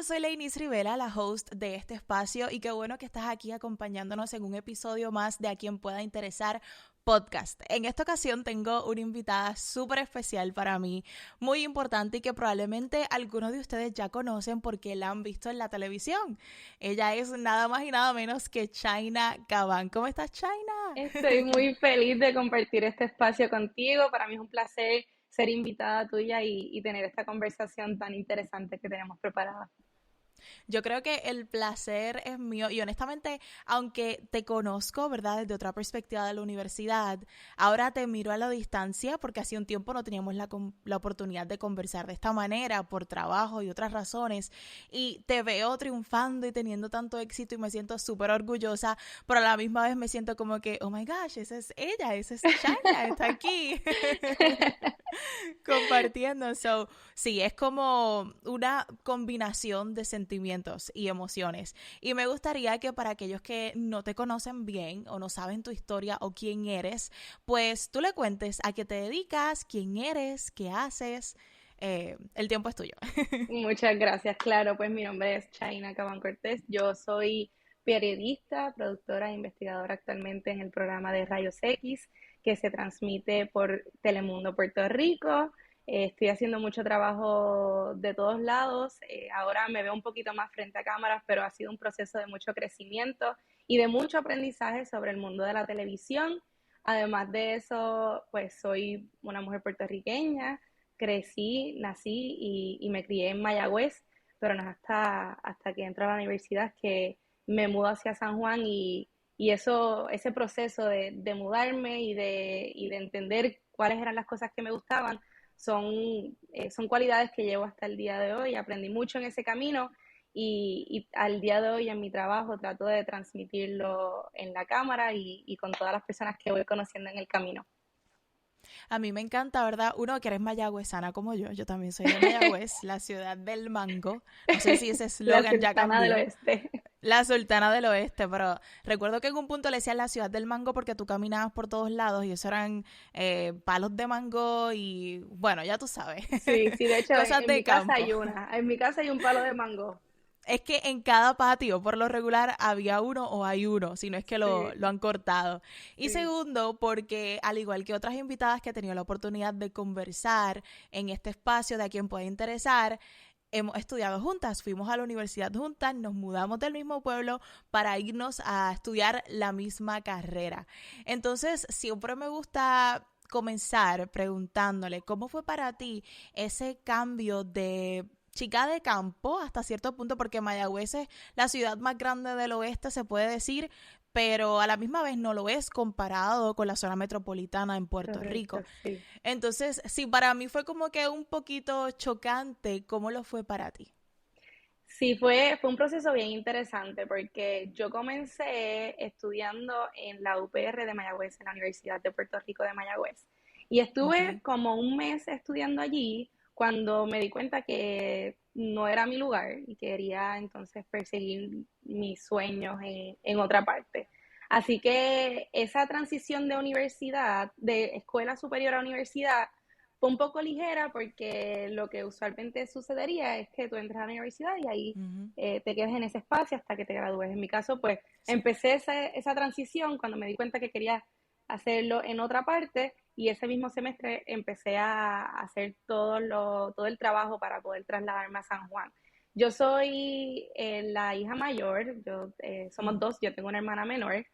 soy Lainis Rivera, la host de este espacio, y qué bueno que estás aquí acompañándonos en un episodio más de A Quien Pueda Interesar podcast. En esta ocasión tengo una invitada súper especial para mí, muy importante y que probablemente algunos de ustedes ya conocen porque la han visto en la televisión. Ella es nada más y nada menos que China Gabán. ¿Cómo estás, China? Estoy muy feliz de compartir este espacio contigo. Para mí es un placer ser invitada tuya y tener esta conversación tan interesante que tenemos preparada. Yo creo que el placer es mío y honestamente, aunque te conozco, ¿verdad? Desde otra perspectiva de la universidad, ahora te miro a la distancia porque hace un tiempo no teníamos la oportunidad de conversar de esta manera por trabajo y otras razones y te veo triunfando y teniendo tanto éxito y me siento súper orgullosa, pero a la misma vez me siento como que, oh my gosh, esa es ella, esa es China, está aquí compartiendo. So, sí, es como una combinación de sentimientos y emociones. Y me gustaría que para aquellos que no te conocen bien o no saben tu historia o quién eres, pues tú le cuentes a qué te dedicas, quién eres, qué haces. El tiempo es tuyo. Muchas gracias. Claro, pues mi nombre es Chaina Cabán Cortés. Yo soy periodista, productora e investigadora actualmente en el programa de Rayos X que se transmite por Telemundo Puerto Rico. Estoy haciendo mucho trabajo de todos lados. Ahora me veo un poquito más frente a cámaras, pero ha sido un proceso de mucho crecimiento y de mucho aprendizaje sobre el mundo de la televisión. Además de eso, pues soy una mujer puertorriqueña, crecí, nací y me crié en Mayagüez, pero no es hasta que entré a la universidad que me mudo hacia San Juan y eso, ese proceso de mudarme y de entender cuáles eran las cosas que me gustaban son cualidades que llevo hasta el día de hoy. Aprendí mucho en ese camino y al día de hoy en mi trabajo trato de transmitirlo en la cámara y con todas las personas que voy conociendo en el camino. A mí me encanta, ¿verdad? Uno, que eres mayagüezana como yo también soy de Mayagüez, la ciudad del mango. No sé si ese La eslogan ya Sultana del cambió. Oeste. La Sultana del Oeste, pero recuerdo que en un punto le decían la ciudad del mango porque tú caminabas por todos lados y eso eran palos de mango y bueno, ya tú sabes, Sí, sí, de hecho cosas en de mi casa campo. hay una. En mi casa hay un palo de mango. Es que en cada patio, por lo regular, había uno o hay uno, si no es que lo Sí, han cortado. Y sí. segundo, porque al igual que otras invitadas que he tenido la oportunidad de conversar en este espacio de a quien puede interesar, hemos estudiado juntas, fuimos a la universidad juntas, nos mudamos del mismo pueblo para irnos a estudiar la misma carrera. Entonces, siempre me gusta comenzar preguntándole cómo fue para ti ese cambio de chica de campo hasta cierto punto, porque Mayagüez es la ciudad más grande del oeste, se puede decir, pero a la misma vez no lo es comparado con la zona metropolitana en Puerto Correcto, Rico. sí. Entonces, sí, para mí fue como que un poquito chocante. ¿Cómo lo fue para ti? Sí, fue un proceso bien interesante porque yo comencé estudiando en la UPR de Mayagüez, en la Universidad de Puerto Rico de Mayagüez. Y estuve Okay. como un mes estudiando allí cuando me di cuenta que no era mi lugar y quería entonces perseguir mis sueños en otra parte. Así que esa transición de universidad, de escuela superior a universidad, fue un poco ligera porque lo que usualmente sucedería es que tú entras a la universidad y ahí Ujú. te quedas en ese espacio hasta que te gradúes. En mi caso, pues Sí. empecé esa transición cuando me di cuenta que quería hacerlo en otra parte y ese mismo semestre empecé a hacer todo el trabajo para poder trasladarme a San Juan. Yo soy la hija mayor, somos Mm. dos, yo tengo una hermana menor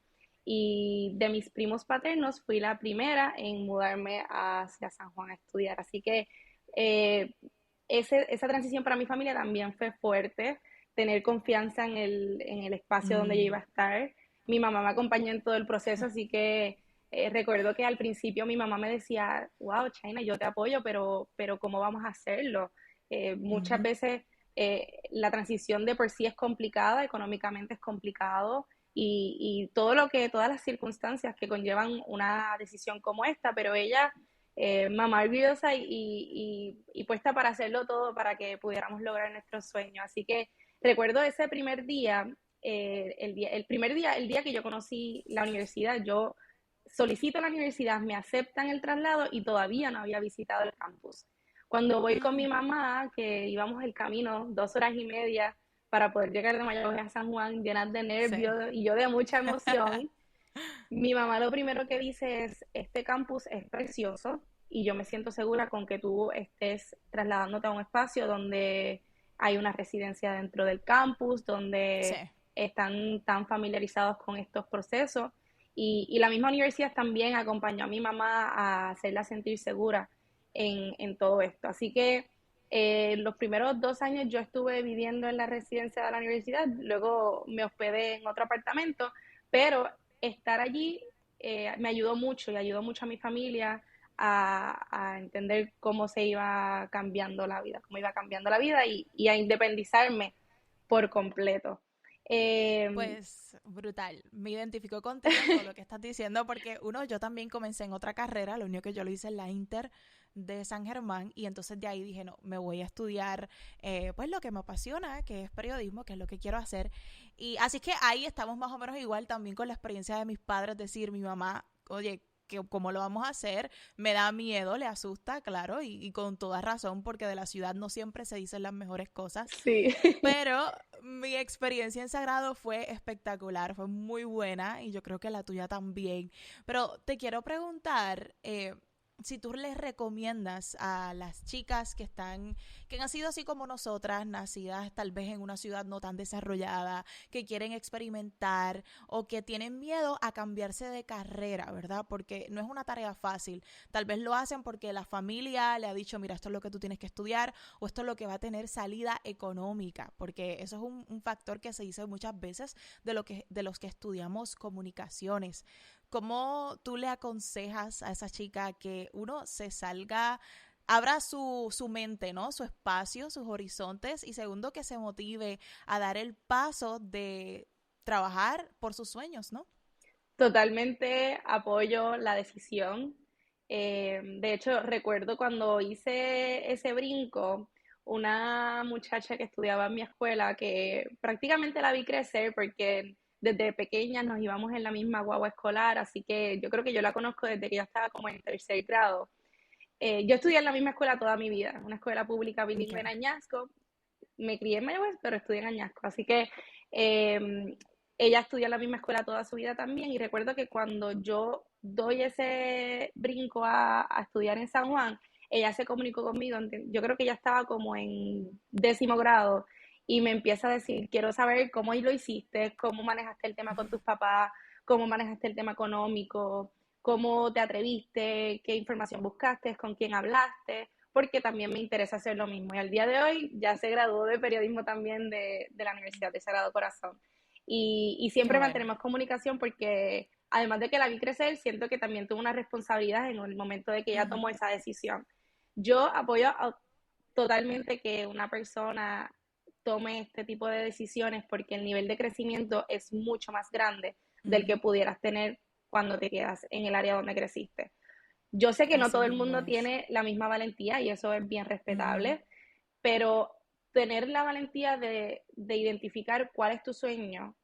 y de mis primos paternos fui la primera en mudarme hacia San Juan a estudiar. Así que eh, esa transición para mi familia también fue fuerte, tener confianza en el espacio donde yo iba Mm. a estar. Mi mamá me acompañó en todo el proceso, así que recuerdo que al principio mi mamá me decía, wow, China, yo te apoyo, pero ¿cómo vamos a hacerlo? Muchas Ujú. veces la transición de por sí es complicada, económicamente es complicado, todas las circunstancias que conllevan una decisión como esta, pero ella, mamá orgullosa y puesta para hacerlo todo para que pudiéramos lograr nuestros sueños. Así que recuerdo ese primer día, el día que yo conocí la universidad, yo solicito la universidad, me aceptan el traslado y todavía no había visitado el campus. Cuando voy con mi Mm. mamá, que íbamos el camino 2 horas y media para poder llegar de Mayagüez a San Juan llenas de Sí. nervios y yo de mucha emoción. Mi mamá lo primero que dice es, este campus es precioso y yo me siento segura con que tú estés trasladándote a un espacio donde hay una residencia dentro del campus, Sí. donde están tan familiarizados con estos procesos. Y la misma universidad también acompañó a mi mamá a hacerla sentir segura en todo esto. Así que los primeros 2 años yo estuve viviendo en la residencia de la universidad, luego me hospedé en otro apartamento, pero estar allí me ayudó mucho y ayudó mucho a mi familia a entender cómo se iba cambiando la vida, cómo iba cambiando la vida y a independizarme por completo. Eh, Pues brutal, me identifico contigo en todo lo que estás diciendo porque uno, yo también comencé en otra carrera, lo único que yo lo hice en la Inter de San Germán y entonces de ahí dije, no, me voy a estudiar pues lo que me apasiona, que es periodismo, que es lo que quiero hacer. Y así que ahí estamos más o menos igual también con la experiencia de mis padres, decir, mi mamá, oye, que cómo lo vamos a hacer, me da miedo, le asusta, claro, y con toda razón, porque de la ciudad no siempre se dicen las mejores cosas, sí. pero mi experiencia en Sagrado fue espectacular, fue muy buena y yo creo que la tuya también. Pero te quiero preguntar si tú les recomiendas a las chicas que han sido así como nosotras, nacidas tal vez en una ciudad no tan desarrollada, que quieren experimentar o que tienen miedo a cambiarse de carrera, ¿verdad? Porque no es una tarea fácil. Tal vez lo hacen porque la familia le ha dicho, mira, esto es lo que tú tienes que estudiar o esto es lo que va a tener salida económica, porque eso es un factor que se dice muchas veces de los que estudiamos comunicaciones. ¿Cómo tú le aconsejas a esa chica que uno se salga, abra su mente, ¿no? Su espacio, sus horizontes y segundo que se motive a dar el paso de trabajar por sus sueños, ¿no? Totalmente apoyo la decisión. De hecho, recuerdo cuando hice ese brinco, una muchacha que estudiaba en mi escuela, que prácticamente la vi crecer porque desde pequeña nos íbamos en la misma guagua escolar, así que yo creo que yo la conozco desde que yo estaba como en tercer grado. Yo estudié en la misma escuela toda mi vida, una escuela pública bilingüe en Okay. Añasco. Me crié en Mayagüez, pero estudié en Añasco, así que eh, ella estudió en la misma escuela toda su vida también y recuerdo que cuando yo doy ese brinco a estudiar en San Juan, ella se comunicó conmigo, yo creo que ella estaba como en 10.º grado y me empieza a decir, quiero saber cómo lo hiciste, cómo manejaste el tema con tus papás, cómo manejaste el tema económico, cómo te atreviste, qué información buscaste, con quién hablaste, porque también me interesa hacer lo mismo. Y al día de hoy ya se graduó de periodismo también de la Universidad de Sagrado Corazón. Y Qué siempre bueno. mantenemos comunicación porque además de que la vi crecer, siento que también tuvo una responsabilidad en el momento de que ella Ujú. tomó esa decisión. Yo apoyo totalmente que una persona tome este tipo de decisiones porque el nivel de crecimiento es mucho más grande del que Ujú. pudieras tener cuando te quedas en el área donde creciste. Yo sé que no Así todo el mismo mundo es. tiene la misma valentía y eso es bien Ujú. respetable, pero tener la valentía de identificar cuál es tu sueño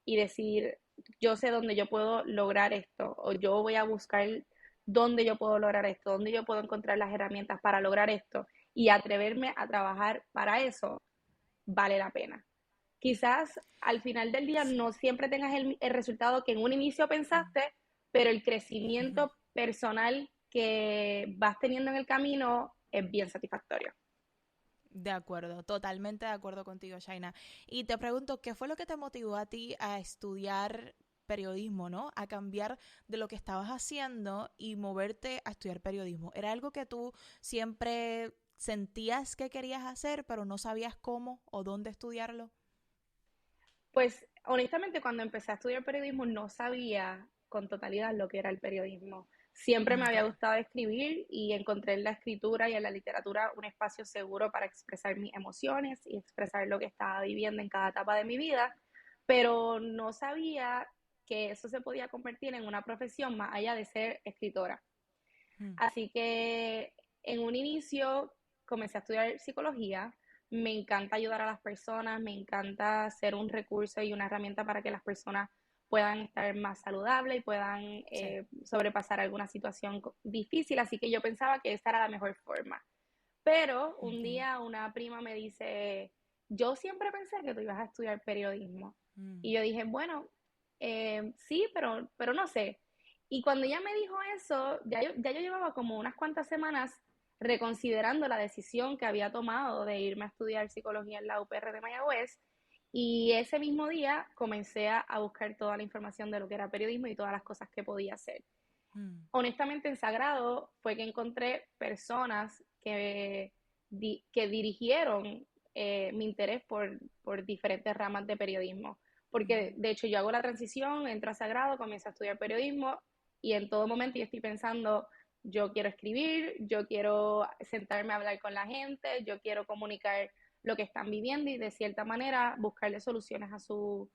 y decir, yo sé dónde yo puedo lograr esto, o yo voy a buscar dónde yo puedo lograr esto, dónde yo puedo encontrar las herramientas para lograr esto y atreverme a trabajar para eso, vale la pena. Quizás al final del día Sí. no siempre tengas el resultado que en un inicio pensaste, pero el Ujú. crecimiento personal que vas teniendo en el camino es bien satisfactorio. De acuerdo, totalmente de acuerdo contigo, Shaina. Y te pregunto, ¿qué fue lo que te motivó a ti a estudiar periodismo, ¿no? A cambiar de lo que estabas haciendo y moverte a estudiar periodismo. ¿Era algo que tú siempre sentías que querías hacer, pero no sabías cómo o dónde estudiarlo? Pues honestamente cuando empecé a estudiar periodismo no sabía con totalidad lo que era el periodismo. Siempre me había Okay. gustado escribir y encontré en la escritura y en la literatura un espacio seguro para expresar mis emociones y expresar lo que estaba viviendo en cada etapa de mi vida, pero no sabía que eso se podía convertir en una profesión más allá de ser escritora. Mm. Así que en un inicio comencé a estudiar psicología. Me encanta ayudar a las personas, me encanta ser un recurso y una herramienta para que las personas puedan estar más saludables y puedan Sí. sobrepasar alguna situación difícil. Así que yo pensaba que esta era la mejor forma. Pero un Okay. día una prima me dice, yo siempre pensé que tú ibas a estudiar periodismo. Mm, Y yo dije, bueno, sí, pero no sé. Y cuando ella me dijo eso, ya yo llevaba como unas cuantas semanas reconsiderando la decisión que había tomado de irme a estudiar psicología en la UPR de Mayagüez. Y ese mismo día comencé a buscar toda la información de lo que era periodismo y todas las cosas que podía hacer. mm, Honestamente, en Sagrado fue que encontré personas que dirigieron mi interés por diferentes ramas de periodismo. Porque mm, de hecho yo hago la transición, entro a Sagrado, comienzo a estudiar periodismo y en todo momento yo estoy pensando, yo quiero escribir, yo quiero sentarme a hablar con la gente, yo quiero comunicar lo que están viviendo y de cierta manera buscarle soluciones a sus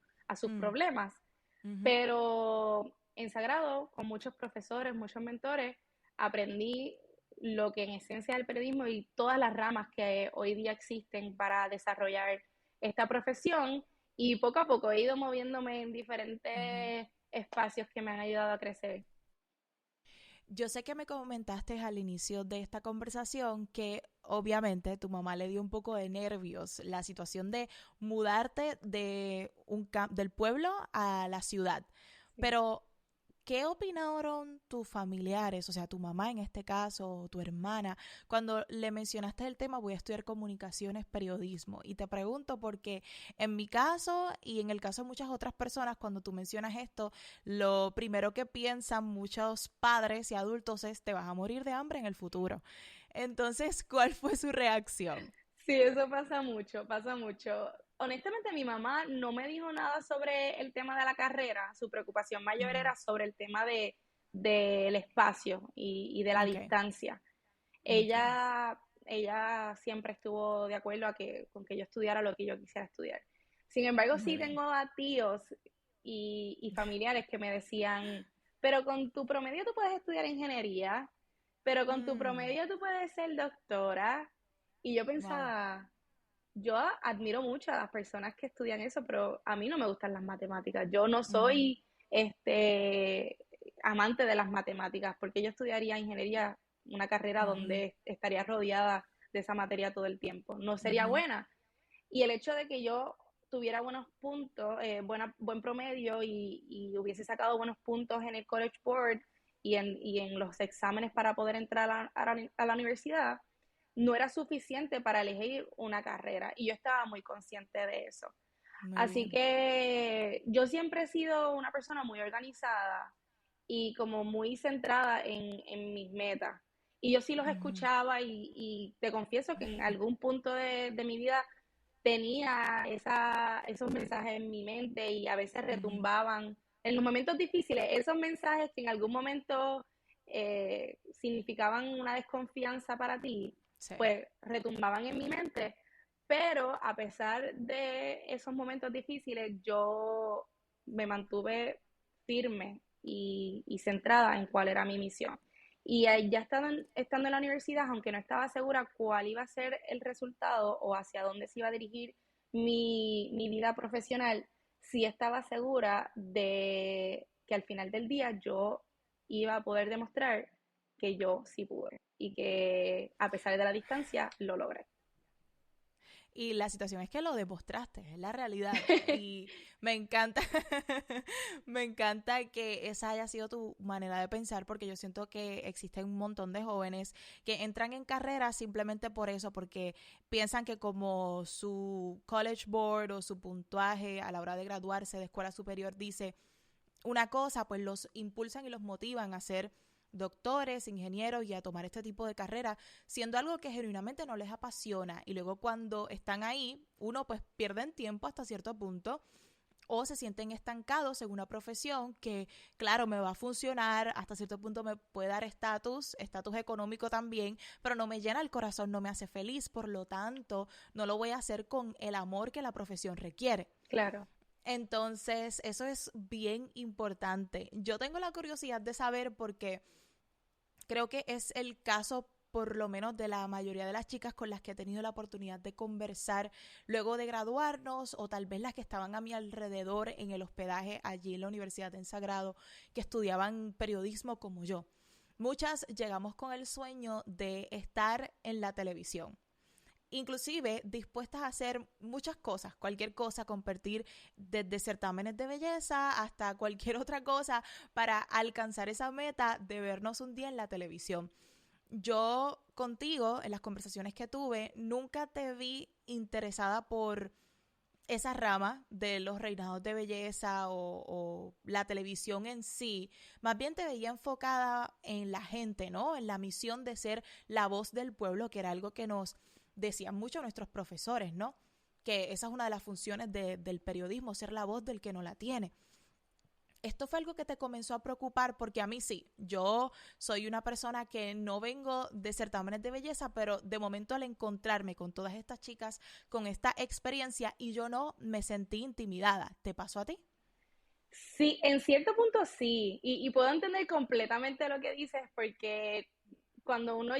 mm, problemas. ujú. Pero en Sagrado, con muchos profesores, muchos mentores, aprendí lo que en esencia es el periodismo y todas las ramas que hoy día existen para desarrollar esta profesión. Y poco a poco he ido moviéndome en Ujú. diferentes espacios que me han ayudado a crecer. Yo sé que me comentaste al inicio de esta conversación que obviamente tu mamá le dio un poco de nervios la situación de mudarte de del pueblo a la ciudad. Sí. Pero ¿qué opinaron tus familiares, o sea, tu mamá en este caso, o tu hermana, cuando le mencionaste el tema, voy a estudiar comunicaciones, periodismo? Y te pregunto porque en mi caso y en el caso de muchas otras personas, cuando tú mencionas esto, lo primero que piensan muchos padres y adultos es, te vas a morir de hambre en el futuro. Entonces, ¿cuál fue su reacción? Sí, eso pasa mucho, pasa mucho. Honestamente, mi mamá no me dijo nada sobre el tema de la carrera. Su preocupación mayor Ujú. era sobre el tema del espacio y de la Ok, distancia. ok. Ella siempre estuvo de acuerdo con que yo estudiara lo que yo quisiera estudiar. Sin embargo, Muy sí bien. tengo a tíos y familiares que me decían, pero con tu promedio tú puedes estudiar ingeniería, pero con tu Mm, promedio tú puedes ser doctora. Y yo wow. pensaba, yo admiro mucho a las personas que estudian eso, pero a mí no me gustan las matemáticas. Yo no Ujú, soy este amante de las matemáticas, porque yo estudiaría ingeniería, una carrera ujú, donde estaría rodeada de esa materia todo el tiempo. No sería ujú, buena. Y el hecho de que yo tuviera buenos puntos, buen promedio y hubiese sacado buenos puntos en el College Board y en los exámenes para poder entrar a la universidad, no era suficiente para elegir una carrera. Y yo estaba muy consciente de eso. muy Así bien. que yo siempre he sido una persona muy organizada y como muy centrada en mis metas. Y yo sí los Ujú, escuchaba y te confieso que en algún punto de mi vida tenía esos mensajes en mi mente y a veces ujú. retumbaban. En los momentos difíciles, esos mensajes que en algún momento significaban una desconfianza para ti, Sí. pues retumbaban en mi mente. Pero a pesar de esos momentos difíciles, yo me mantuve firme y centrada en cuál era mi misión. Y ya estando en la universidad, aunque no estaba segura cuál iba a ser el resultado o hacia dónde se iba a dirigir mi vida profesional, sí estaba segura de que al final del día yo iba a poder demostrar que yo sí pude y que a pesar de la distancia lo logré. Y la situación es que lo demostraste, es la realidad. Y me encanta, me encanta que esa haya sido tu manera de pensar, porque yo siento que existen un montón de jóvenes que entran en carreras simplemente por eso, porque piensan que como su college board o su puntuaje a la hora de graduarse de escuela superior dice una cosa, pues los impulsan y los motivan a ser doctores, ingenieros y a tomar este tipo de carrera, siendo algo que genuinamente no les apasiona. Y luego cuando están ahí, uno pues pierden tiempo hasta cierto punto o se sienten estancados en una profesión que, claro, me va a funcionar, hasta cierto punto me puede dar estatus económico también, pero no me llena el corazón, no me hace feliz, por lo tanto, no lo voy a hacer con el amor que la profesión requiere. Claro. Entonces, eso es bien importante. Yo tengo la curiosidad de saber porque creo que es el caso por lo menos de la mayoría de las chicas con las que he tenido la oportunidad de conversar luego de graduarnos o tal vez las que estaban a mi alrededor en el hospedaje allí en la Universidad en Sagrado que estudiaban periodismo como yo. Muchas llegamos con el sueño de estar en la televisión. inclusive dispuestas a hacer muchas cosas, cualquier cosa, competir desde certámenes de belleza hasta cualquier otra cosa para alcanzar esa meta de vernos un día en la televisión. Yo contigo, en las conversaciones que tuve, nunca te vi interesada por esa rama de los reinados de belleza o la televisión en sí. Más bien te veía enfocada en la gente, ¿no? En la misión de ser la voz del pueblo, que era algo que nos decían mucho nuestros profesores, ¿no? Que esa es una de las funciones del periodismo, ser la voz del que no la tiene. ¿Esto fue algo que te comenzó a preocupar? Porque a mí sí, yo soy una persona que no vengo de certámenes de belleza, pero de momento al encontrarme con todas estas chicas, con esta experiencia, y yo no me sentí intimidada. ¿Te pasó a ti? Sí, en cierto punto sí, y puedo entender completamente lo que dices, porque cuando uno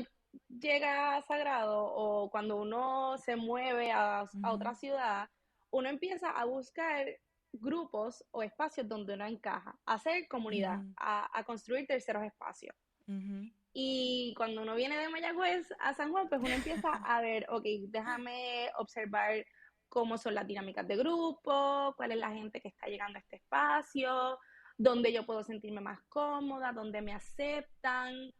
llega a Sagrado o cuando uno se mueve a otra Ujú, ciudad, uno empieza a buscar grupos o espacios donde uno encaja, a hacer comunidad, ujú, a construir terceros espacios. ujú. Y cuando uno viene de Mayagüez a San Juan, pues uno empieza a ver, ok, déjame observar cómo son las dinámicas de grupo, cuál es la gente que está llegando a este espacio, dónde yo puedo sentirme más cómoda, dónde me aceptan.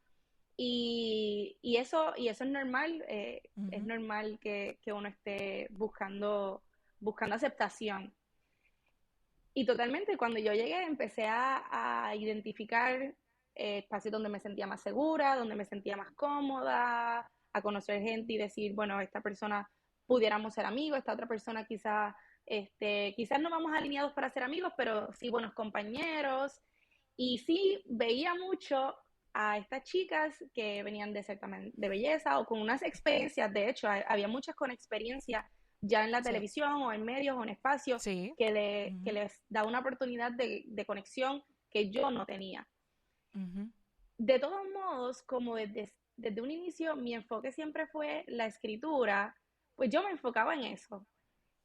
Y eso es Ujú. normal que uno esté buscando aceptación. Y totalmente, cuando yo llegué empecé a identificar espacios donde me sentía más segura, donde me sentía más cómoda, a conocer gente y decir, bueno, esta persona pudiéramos ser amigos, esta otra persona quizás no vamos alineados para ser amigos, pero sí buenos compañeros. Y sí veía mucho a estas chicas que venían de certamen de belleza o con unas experiencias, de hecho, había muchas con experiencia ya en la Sí, televisión o en medios o en espacios sí. que Ujú, les da una oportunidad de conexión que yo no tenía. ujú. De todos modos, como desde un inicio mi enfoque siempre fue la escritura, pues yo me enfocaba en eso.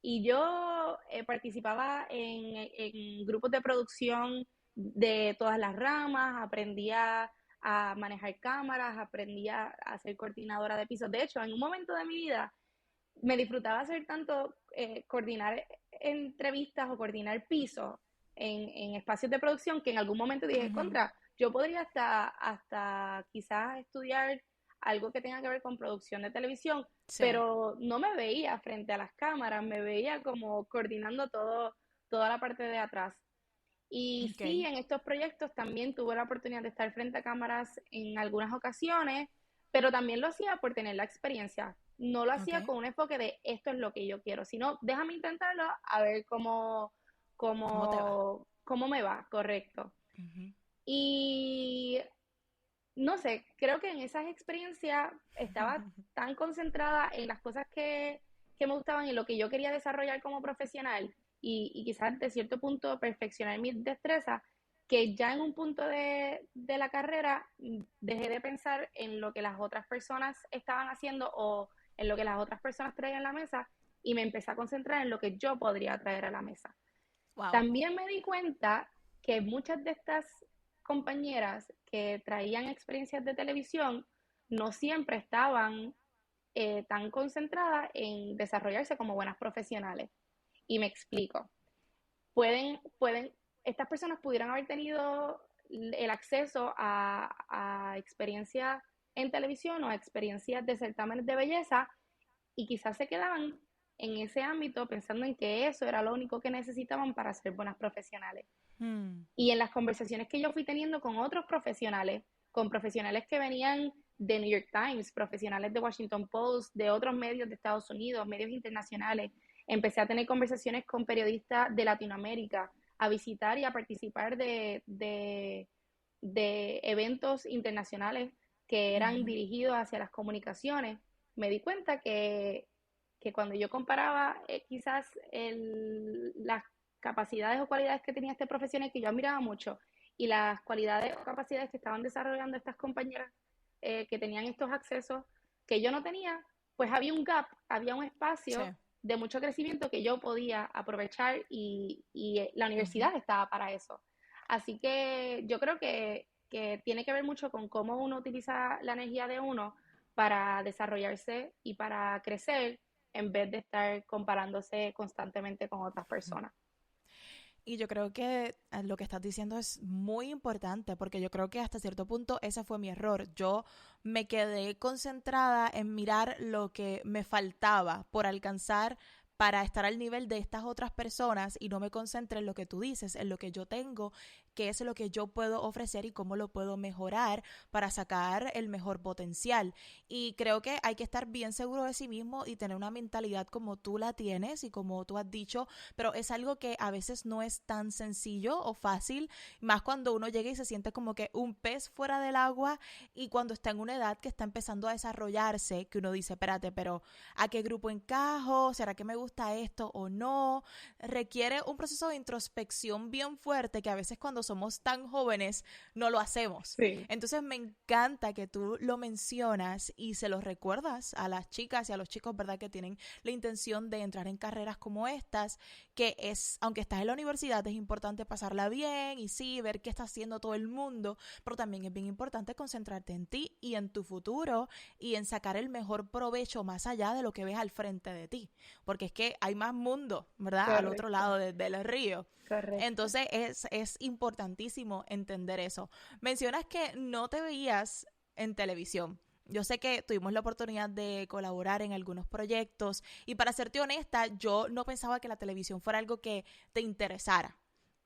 Y yo participaba en grupos de producción de todas las ramas, aprendía a manejar cámaras, aprendía a ser coordinadora de pisos. De hecho, en un momento de mi vida me disfrutaba hacer tanto coordinar entrevistas o coordinar pisos en espacios de producción que en algún momento dije, Ujú. contra, yo podría hasta quizás estudiar algo que tenga que ver con producción de televisión, Sí. pero no me veía frente a las cámaras, me veía como coordinando toda la parte de atrás. Y Ok, sí, en estos proyectos también tuve la oportunidad de estar frente a cámaras en algunas ocasiones, pero también lo hacía por tener la experiencia. No lo ok. hacía con un enfoque de esto es lo que yo quiero, sino déjame intentarlo a ver ¿Cómo te va? cómo me va, correcto. Ujú. Y no sé, creo que en esas experiencias estaba tan concentrada en las cosas que me gustaban y lo que yo quería desarrollar como profesional y quizás de cierto punto perfeccionar mis destrezas, que ya en un punto de la carrera dejé de pensar en lo que las otras personas estaban haciendo o en lo que las otras personas traían a la mesa y me empecé a concentrar en lo que yo podría traer a la mesa. Wow. También me di cuenta que muchas de estas compañeras que traían experiencias de televisión no siempre estaban tan concentradas en desarrollarse como buenas profesionales. Y me explico. Pueden, estas personas pudieran haber tenido el acceso a experiencias en televisión o a experiencias de certámenes de belleza y quizás se quedaban en ese ámbito pensando en que eso era lo único que necesitaban para ser buenas profesionales. Hmm. Y en las conversaciones que yo fui teniendo con otros profesionales, con profesionales que venían de New York Times, profesionales de Washington Post, de otros medios de Estados Unidos, medios internacionales, empecé a tener conversaciones con periodistas de Latinoamérica, a visitar y a participar de eventos internacionales que eran Ujú. dirigidos hacia las comunicaciones. Me di cuenta que cuando yo comparaba quizás las capacidades o cualidades que tenía este profesional que yo admiraba mucho y las cualidades o capacidades que estaban desarrollando estas compañeras que tenían estos accesos que yo no tenía, pues había un gap, había un Sí. espacio de mucho crecimiento que yo podía aprovechar y la Ujú. universidad estaba para eso. Así que yo creo que tiene que ver mucho con cómo uno utiliza la energía de uno para desarrollarse y para crecer en vez de estar comparándose constantemente con otras personas. Y yo creo que lo que estás diciendo es muy importante porque yo creo que hasta cierto punto ese fue mi error. Yo me quedé concentrada en mirar lo que me faltaba por alcanzar para estar al nivel de estas otras personas y no me concentré en lo que tú dices, en lo que yo tengo, qué es lo que yo puedo ofrecer y cómo lo puedo mejorar para sacar el mejor potencial. Y creo que hay que estar bien seguro de sí mismo y tener una mentalidad como tú la tienes y como tú has dicho, pero es algo que a veces no es tan sencillo o fácil, más cuando uno llega y se siente como que un pez fuera del agua y cuando está en una edad que está empezando a desarrollarse, que uno dice, espérate, pero ¿a qué grupo encajo? ¿Será que me gusta esto o no? Requiere un proceso de introspección bien fuerte que a veces cuando somos tan jóvenes no lo hacemos. Sí, Entonces me encanta que tú lo mencionas y se lo recuerdas a las chicas y a los chicos, ¿verdad? Que tienen la intención de entrar en carreras como estas, que es, aunque estás en la universidad, es importante pasarla bien y sí, ver qué está haciendo todo el mundo, pero también es bien importante concentrarte en ti y en tu futuro y en sacar el mejor provecho más allá de lo que ves al frente de ti, porque es que hay más mundo, ¿verdad? Al otro correcto, lado del río. correcto. Entonces es importantísimo entender eso. Mencionas que no te veías en televisión. Yo sé que tuvimos la oportunidad de colaborar en algunos proyectos y para serte honesta, yo no pensaba que la televisión fuera algo que te interesara.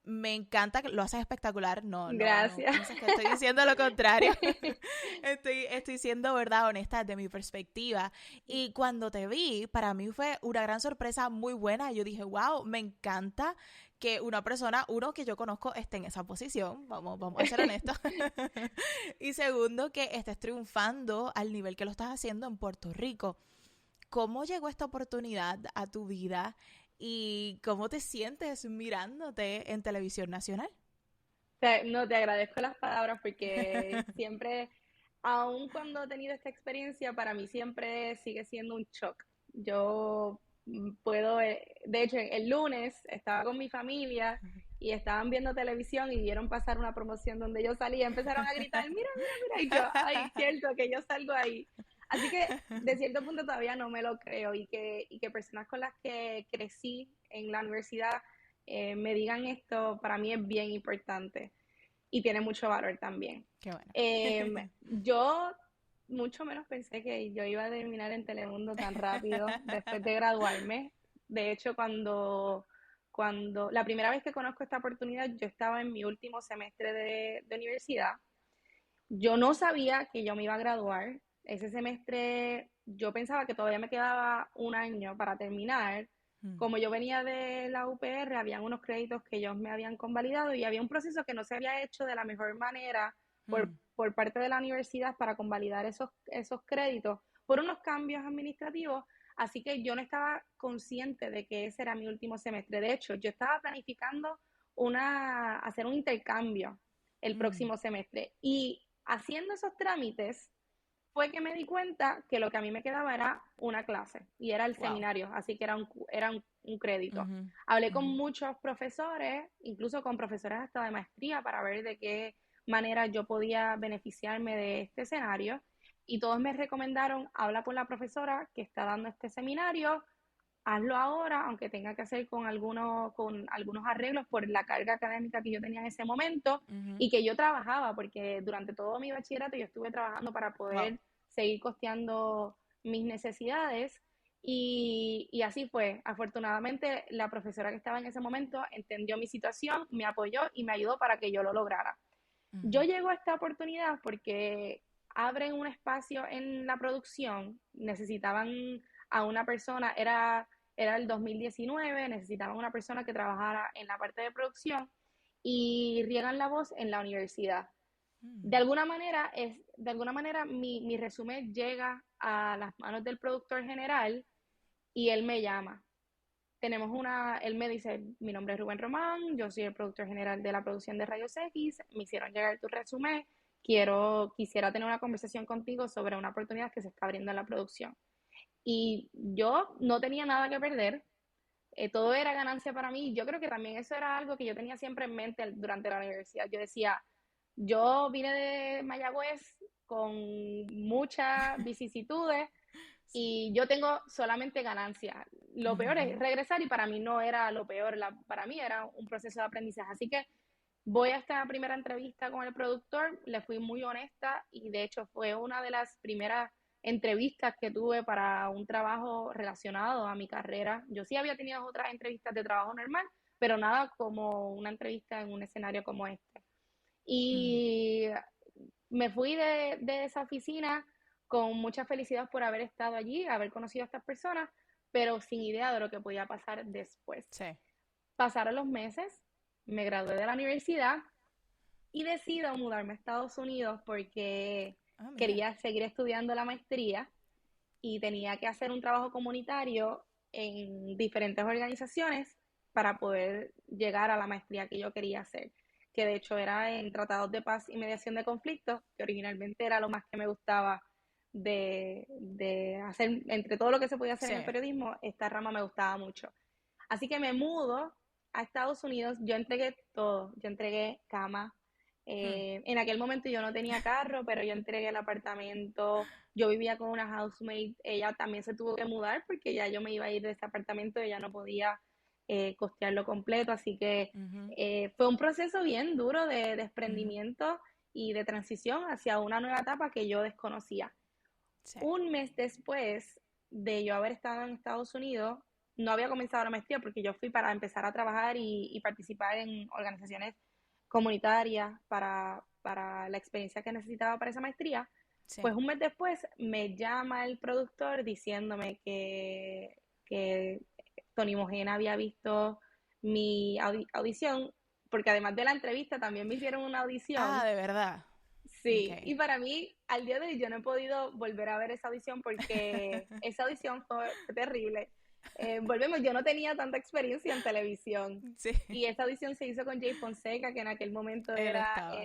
Me encanta, que lo haces espectacular. No Gracias. pienses que estoy diciendo lo contrario. Estoy siendo, verdad, honesta desde mi perspectiva. Y cuando te vi, para mí fue una gran sorpresa muy buena. Yo dije, wow, me encanta que una persona, uno que yo conozco, esté en esa posición. Vamos a ser honestos. Y segundo, que estés triunfando al nivel que lo estás haciendo en Puerto Rico. ¿Cómo llegó esta oportunidad a tu vida y cómo te sientes mirándote en televisión nacional? No, te agradezco las palabras porque siempre, aun cuando he tenido esta experiencia, para mí siempre sigue siendo un shock. Yo puedo, de hecho, el lunes estaba con mi familia y estaban viendo televisión y vieron pasar una promoción donde yo salía, empezaron a gritar, mira, mira, mira, y yo, ay, cierto, que yo salgo ahí. Así que de cierto punto todavía no me lo creo y que personas con las que crecí en la universidad me digan esto, para mí es bien importante y tiene mucho valor también. Qué bueno. Yo mucho menos pensé que yo iba a terminar en Telemundo tan rápido después de graduarme. De hecho, cuando la primera vez que conozco esta oportunidad, yo estaba en mi último semestre de universidad. Yo no sabía que yo me iba a graduar. Ese semestre yo pensaba que todavía me quedaba un año para terminar. Mm, Como yo venía de la UPR, habían unos créditos que ellos me habían convalidado y había un proceso que no se había hecho de la mejor manera mm, por parte de la universidad para convalidar esos créditos por unos cambios administrativos. Así que yo no estaba consciente de que ese era mi último semestre. De hecho, yo estaba planificando hacer un intercambio el mm. próximo semestre. Y haciendo esos trámites fue que me di cuenta que lo que a mí me quedaba era una clase y era el Wow. seminario, así que era un crédito. Ujú, Hablé con ujú, muchos profesores, incluso con profesores hasta de maestría, para ver de qué manera yo podía beneficiarme de este escenario. Y todos me recomendaron, habla con la profesora que está dando este seminario, hazlo ahora, aunque tenga que hacer con algunos arreglos por la carga académica que yo tenía en ese momento ujú. y que yo trabajaba, porque durante todo mi bachillerato yo estuve trabajando para Wow. poder seguir costeando mis necesidades y así fue. Afortunadamente, la profesora que estaba en ese momento entendió mi situación, me apoyó y me ayudó para que yo lo lograra. Yo Ujú, llego a esta oportunidad porque abren un espacio en la producción, necesitaban a una persona, era el 2019, necesitaban una persona que trabajara en la parte de producción y riegan la voz en la universidad. mm. De alguna manera mi resumen llega a las manos del productor general y él me llama. Él me dice, mi nombre es Rubén Román, yo soy el productor general de la producción de Rayos X, me hicieron llegar tu resumen, quisiera tener una conversación contigo sobre una oportunidad que se está abriendo en la producción. Y yo no tenía nada que perder, todo era ganancia para mí. Yo creo que también eso era algo que yo tenía siempre en mente durante la universidad. Yo decía, yo vine de Mayagüez con muchas vicisitudes Sí. y yo tengo solamente ganancias. Lo peor es Ujú. regresar y para mí no era lo peor, para mí era un proceso de aprendizaje. Así que voy a esta primera entrevista con el productor, le fui muy honesta y de hecho fue una de las primeras entrevistas que tuve para un trabajo relacionado a mi carrera. Yo sí había tenido otras entrevistas de trabajo normal, pero nada como una entrevista en un escenario como este. Mm. Y me fui de esa oficina con mucha felicidad por haber estado allí, haber conocido a estas personas, pero sin idea de lo que podía pasar después. Sí. Pasaron los meses, me gradué de la universidad y decido mudarme a Estados Unidos porque Ah, mira. quería seguir estudiando la maestría y tenía que hacer un trabajo comunitario en diferentes organizaciones para poder llegar a la maestría que yo quería hacer, que de hecho era en tratados de paz y mediación de conflictos, que originalmente era lo más que me gustaba de hacer, entre todo lo que se podía hacer Sí. en el periodismo, esta rama me gustaba mucho. Así que me mudo a Estados Unidos, yo entregué todo, yo entregué cama. Hmm. En aquel momento yo no tenía carro, pero yo entregué el apartamento, yo vivía con una housemate, ella también se tuvo que mudar porque ya yo me iba a ir de ese apartamento, ella no podía costearlo completo, así que Ujú. fue un proceso bien duro de Ujú. desprendimiento y de transición hacia una nueva etapa que yo desconocía. Sí. Un mes después de yo haber estado en Estados Unidos, no había comenzado la maestría porque yo fui para empezar a trabajar y participar en organizaciones comunitarias para la experiencia que necesitaba para esa maestría. Sí. Pues un mes después me llama el productor diciéndome que Tony Mojena había visto mi audición, porque además de la entrevista también me hicieron una Ah, audición. de verdad. Sí, Okay. y para mí, al día de hoy, yo no he podido volver a ver esa audición porque esa audición fue terrible. Volvemos, yo no tenía tanta experiencia en televisión Sí. y esa audición se hizo con Jay Fonseca, que en aquel momento Él era estaba.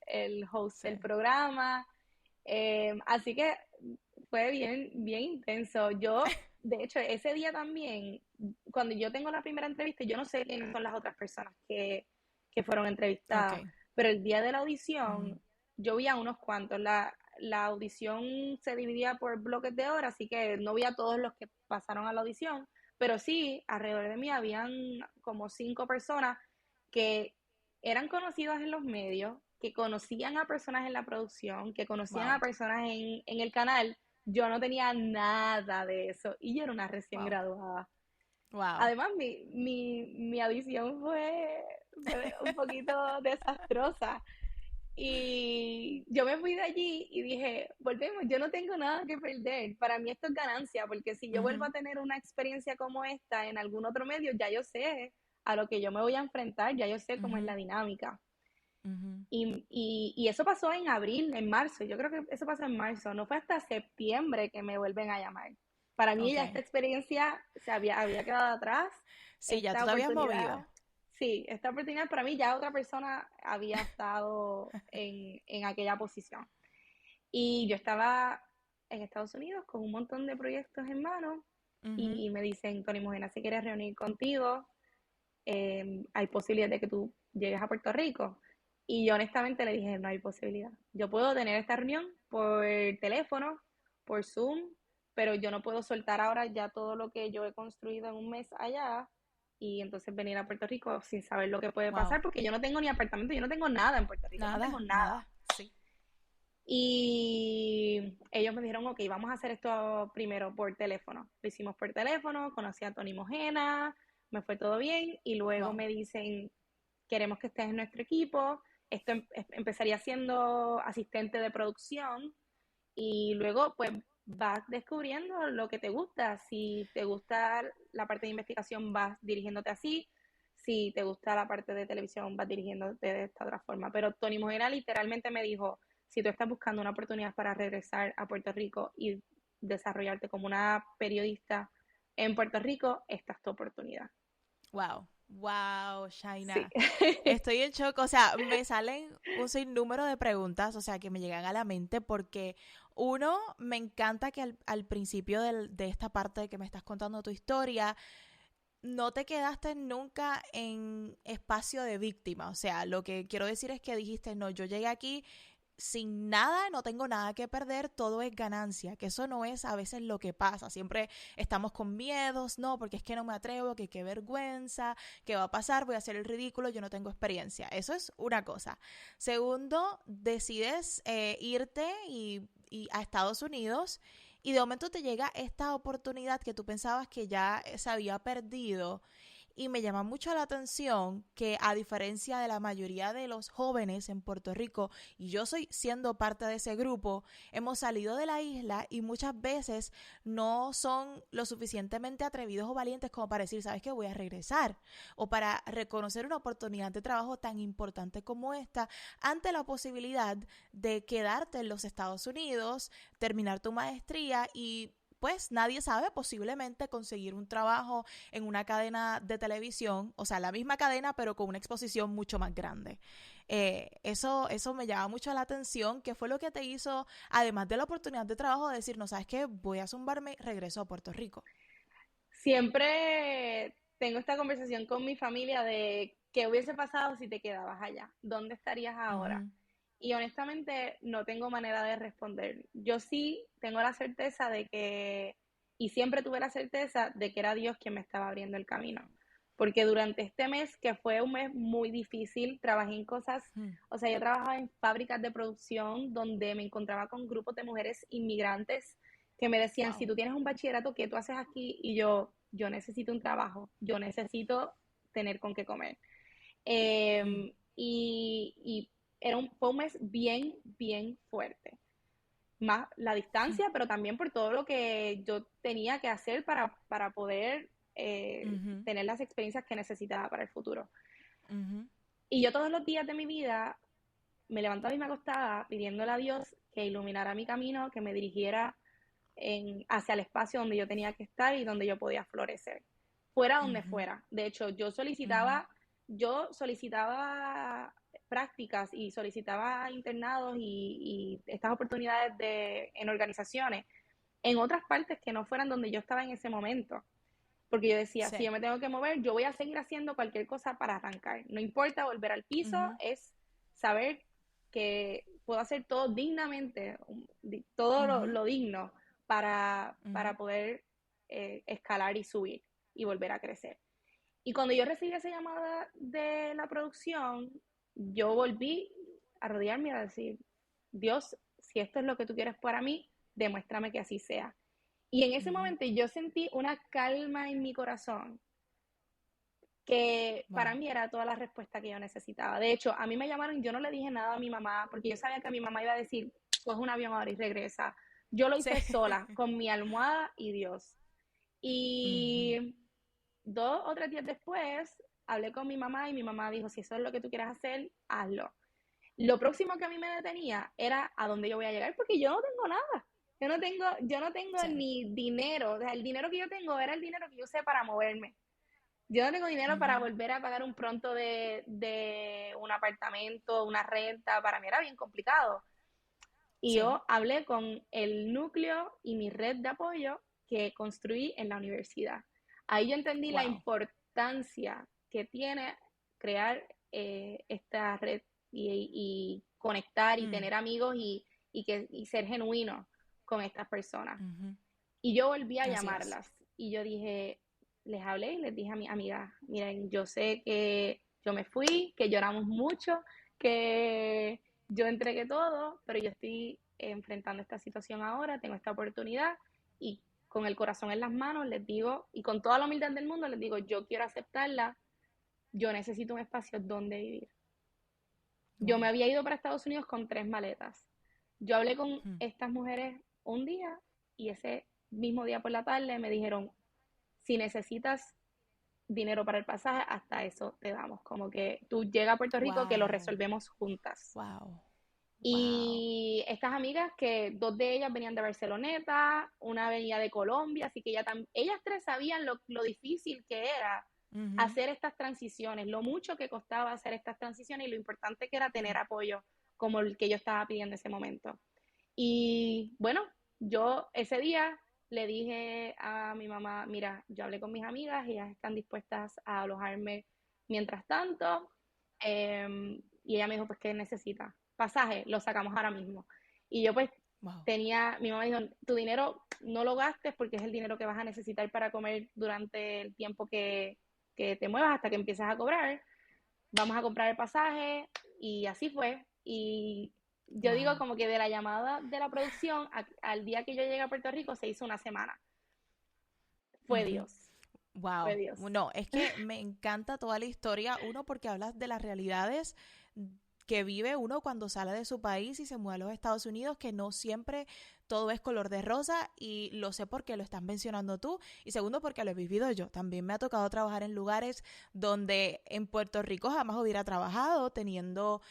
el host Sí. del programa. Así que fue bien, bien intenso. Yo, de hecho, ese día también, cuando yo tengo la primera entrevista, yo no sé quiénes son las otras personas que fueron entrevistadas, Okay. pero el día de la Ujú. audición, yo vi a unos cuantos. La audición se dividía por bloques de horas, así que no vi a todos los que pasaron a la audición, pero sí, alrededor de mí habían como 5 personas que eran conocidas en los medios, que conocían a personas en la producción, que conocían a Wow. personas en el canal. Yo no tenía nada de eso y yo era una recién Wow. graduada. Wow. Además, mi audición fue un poquito desastrosa y yo me fui de allí y dije, volvemos, yo no tengo nada que perder. Para mí esto es ganancia, porque si yo vuelvo Ujú. a tener una experiencia como esta en algún otro medio, ya yo sé a lo que yo me voy a enfrentar, ya yo sé cómo es Ujú. la dinámica. Ujú. Y eso pasó en abril, en marzo, yo creo que eso pasó en marzo, no fue hasta septiembre que me vuelven a llamar. Para mí ya esta Okay. experiencia había quedado atrás, Sí, ya esta tú te habías oportunidad, movido. sí, esta oportunidad para mí ya otra persona había estado en aquella posición. Y yo estaba en Estados Unidos con un montón de proyectos en mano Ujú. y me dicen, Tony Mojena se quiere reunir contigo, hay posibilidad de que tú llegues a Puerto Rico. Y yo honestamente le dije, no hay posibilidad. Yo puedo tener esta reunión por teléfono, por Zoom, pero yo no puedo soltar ahora ya todo lo que yo he construido en un mes allá y entonces venir a Puerto Rico sin saber lo que puede Wow. pasar, porque yo no tengo ni apartamento, yo no tengo nada en Puerto Rico, no tengo Nada, nada. nada. Sí. Y ellos me dijeron, ok, vamos a hacer esto primero por teléfono. Lo hicimos por teléfono, conocí a Tony Mojena, me fue todo bien y luego Wow. me dicen, queremos que estés en nuestro equipo. Esto empezaría siendo asistente de producción y luego pues vas descubriendo lo que te gusta. Si te gusta la parte de investigación, vas dirigiéndote así. Si te gusta la parte de televisión, vas dirigiéndote de esta otra forma. Pero Tony Mojena literalmente me dijo, si tú estás buscando una oportunidad para regresar a Puerto Rico y desarrollarte como una periodista en Puerto Rico, esta es tu oportunidad. Wow. Wow, Sí. Shaina. Estoy en shock, o sea, me salen un sinnúmero de preguntas, o sea, que me llegan a la mente porque uno, me encanta que al principio de esta parte de que me estás contando tu historia, no te quedaste nunca en espacio de víctima. O sea, lo que quiero decir es que dijiste, no, yo llegué aquí sin nada, no tengo nada que perder, todo es ganancia, que eso no es a veces lo que pasa. Siempre estamos con miedos, no, porque es que no me atrevo, que qué vergüenza, qué va a pasar, voy a hacer el ridículo, yo no tengo experiencia. Eso es una cosa. Segundo, decides irte y a Estados Unidos y de momento te llega esta oportunidad que tú pensabas que ya se había perdido y me llama mucho la atención que a diferencia de la mayoría de los jóvenes en Puerto Rico, y yo soy siendo parte de ese grupo, hemos salido de la isla y muchas veces no son lo suficientemente atrevidos o valientes como para decir, ¿sabes qué? Voy a regresar. O para reconocer una oportunidad de trabajo tan importante como esta ante la posibilidad de quedarte en los Estados Unidos, terminar tu maestría y pues nadie sabe, posiblemente conseguir un trabajo en una cadena de televisión, o sea, la misma cadena, pero con una exposición mucho más grande. Eso me llama mucho la atención. ¿Qué fue lo que te hizo, además de la oportunidad de trabajo, decir, no sabes qué, voy a zumbarme, regreso a Puerto Rico? Siempre tengo esta conversación con mi familia de qué hubiese pasado si te quedabas allá, dónde estarías ahora. Ujú, Y honestamente no tengo manera de responder. Yo sí tengo la certeza de que, y siempre tuve la certeza de que era Dios quien me estaba abriendo el camino. Porque durante este mes, que fue un mes muy difícil, trabajé en cosas, ujú. o sea, yo trabajaba en fábricas de producción donde me encontraba con grupos de mujeres inmigrantes que me decían, si Wow. tú tienes un bachillerato, ¿qué tú haces aquí? Y yo necesito un trabajo, yo necesito tener con qué comer. Mm, Y fue un mes bien, bien fuerte. Más la distancia, pero también por todo lo que yo tenía que hacer para poder ujú, tener las experiencias que necesitaba para el futuro. ujú, Y yo todos los días de mi vida me levantaba y me acostaba pidiéndole a Dios que iluminara mi camino, que me dirigiera hacia el espacio donde yo tenía que estar y donde yo podía florecer, fuera donde ujú, fuera. De hecho, ujú, yo solicitaba prácticas y solicitaba internados y estas oportunidades en organizaciones en otras partes que no fueran donde yo estaba en ese momento. Porque yo decía, si sí. yo me tengo que mover, yo voy a seguir haciendo cualquier cosa para arrancar. No importa volver al piso, Ujú, es saber que puedo hacer todo dignamente, todo ujú, lo digno ujú. para poder escalar y subir y volver a crecer. Y cuando yo recibí esa llamada de la producción, yo volví a rodearme y a decir, Dios, si esto es lo que tú quieres para mí, demuéstrame que así sea. Y en ese Ujú. momento yo sentí una calma en mi corazón que para Wow. mí era toda la respuesta que yo necesitaba. De hecho, a mí me llamaron y yo no le dije nada a mi mamá porque yo sabía que mi mamá iba a decir, coge un avión ahora y regresa. Yo lo Sí. hice sola, con mi almohada y Dios. Ujú, Y 2 o 3 días después hablé con mi mamá y mi mamá dijo, si eso es lo que tú quieres hacer, hazlo. Lo próximo que a mí me detenía era a dónde yo voy a llegar porque yo no tengo nada. Yo no tengo sí. ni dinero. O sea, el dinero que yo tengo era el dinero que yo usé para moverme. Yo no tengo dinero para Ujú, volver a pagar un pronto de un apartamento, una renta. Para mí era bien complicado. Y sí. yo hablé con el núcleo y mi red de apoyo que construí en la universidad. Ahí yo entendí la Wow. importancia que tiene crear esta red y conectar y Mm, tener amigos y ser genuino con estas personas. ujú. Y yo volví a Así es. llamarlas y yo dije, les hablé y les dije a mi amiga, miren, yo sé que yo me fui, que lloramos mucho, que yo entregué todo, pero yo estoy enfrentando esta situación ahora, tengo esta oportunidad y con el corazón en las manos les digo, y con toda la humildad del mundo les digo, yo quiero aceptarla, yo necesito un espacio donde vivir. Yo me Wow. había ido para Estados Unidos con 3 maletas. Yo hablé con Mm, estas mujeres un día y ese mismo día por la tarde me dijeron, si necesitas dinero para el pasaje, hasta eso te damos. Como que tú llegas a Puerto Rico que lo wow. resolvemos juntas. Wow. Wow. Y estas amigas, que 2 de ellas venían de Barceloneta, una venía de Colombia, así que ellas tres sabían lo difícil que era Ujú, hacer estas transiciones, lo mucho que costaba hacer estas transiciones y lo importante que era tener mm, apoyo como el que yo estaba pidiendo en ese momento. Y bueno, yo ese día le dije a mi mamá, mira, yo hablé con mis amigas, ellas están dispuestas a alojarme mientras tanto. Y ella me dijo, pues, ¿qué necesita? Pasaje, lo sacamos ahora mismo. Y yo pues Wow. mi mamá dijo, tu dinero no lo gastes porque es el dinero que vas a necesitar para comer durante el tiempo que te muevas hasta que empieces a cobrar. Vamos a comprar el pasaje y así fue. Y yo digo Wow. como que de la llamada de la producción al día que yo llegué a Puerto Rico se hizo una semana. Fue Dios, fue Wow. Dios. No, es que me encanta toda la historia. Uno, porque hablas de las realidades que vive uno cuando sale de su país y se muda a los Estados Unidos, que no siempre todo es color de rosa, y lo sé porque lo estás mencionando tú, y segundo porque lo he vivido yo. También me ha tocado trabajar en lugares donde en Puerto Rico jamás hubiera trabajado, teniendo